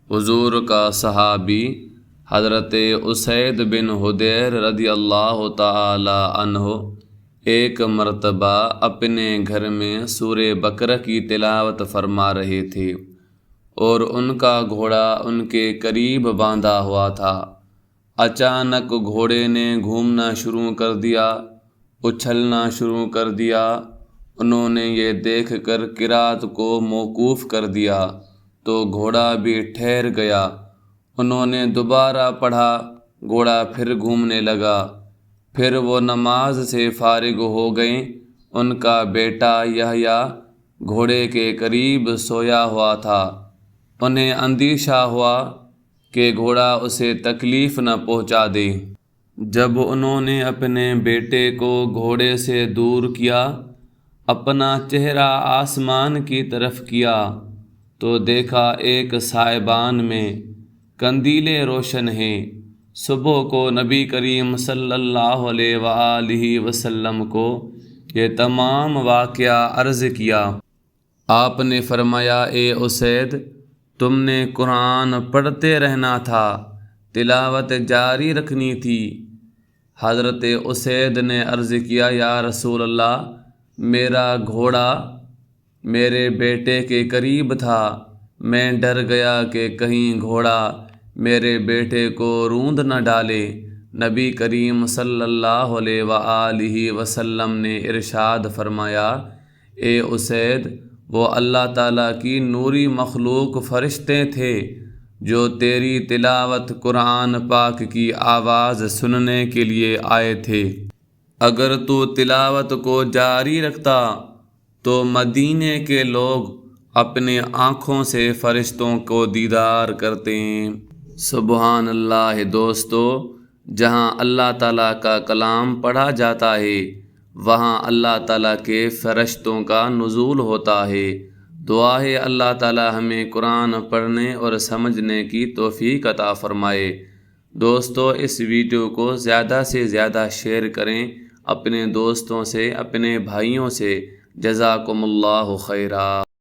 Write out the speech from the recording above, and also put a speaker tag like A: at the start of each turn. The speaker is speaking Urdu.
A: حضور کا صحابی حضرت اسید بن حضیر رضی اللہ تعالی عنہ ایک مرتبہ اپنے گھر میں سورہ بقرہ کی تلاوت فرما رہے تھے اور ان کا گھوڑا ان کے قریب باندھا ہوا تھا۔ اچانک گھوڑے نے گھومنا شروع کر دیا، اچھلنا شروع کر دیا۔ انہوں نے یہ دیکھ کر قرات کو موقوف کر دیا تو گھوڑا بھی ٹھہر گیا۔ انہوں نے دوبارہ پڑھا، گھوڑا پھر گھومنے لگا۔ پھر وہ نماز سے فارغ ہو گئیں۔ ان کا بیٹا یحییٰ گھوڑے کے قریب سویا ہوا تھا۔ انہیں اندیشہ ہوا کہ گھوڑا اسے تکلیف نہ پہنچا دے۔ جب انہوں نے اپنے بیٹے کو گھوڑے سے دور کیا، اپنا چہرہ آسمان کی طرف کیا تو دیکھا ایک سائبان میں قندیلیں روشن ہیں۔ صبح کو نبی کریم صلی اللہ علیہ وآلہ وسلم کو یہ تمام واقعہ عرض کیا۔ آپ نے فرمایا، اے اسید، تم نے قرآن پڑھتے رہنا تھا، تلاوت جاری رکھنی تھی۔ حضرت اسید نے عرض کیا، یا رسول اللہ، میرا گھوڑا میرے بیٹے کے قریب تھا، میں ڈر گیا کہ کہیں گھوڑا میرے بیٹے کو روند نہ ڈالے۔ نبی کریم صلی اللہ علیہ وآلہ وسلم نے ارشاد فرمایا، اے اسید، وہ اللہ تعالیٰ کی نوری مخلوق فرشتے تھے جو تیری تلاوت قرآن پاک کی آواز سننے کے لیے آئے تھے۔ اگر تو تلاوت کو جاری رکھتا تو مدینے کے لوگ اپنے آنکھوں سے فرشتوں کو دیدار کرتے ہیں۔ سبحان اللہ۔ دوستو، جہاں اللہ تعالیٰ کا کلام پڑھا جاتا ہے وہاں اللہ تعالیٰ کے فرشتوں کا نزول ہوتا ہے۔ دعا ہے اللہ تعالیٰ ہمیں قرآن پڑھنے اور سمجھنے کی توفیق عطا فرمائے۔ دوستو، اس ویڈیو کو زیادہ سے زیادہ شیئر کریں اپنے دوستوں سے، اپنے بھائیوں سے۔ جزاکم اللہ خیرا۔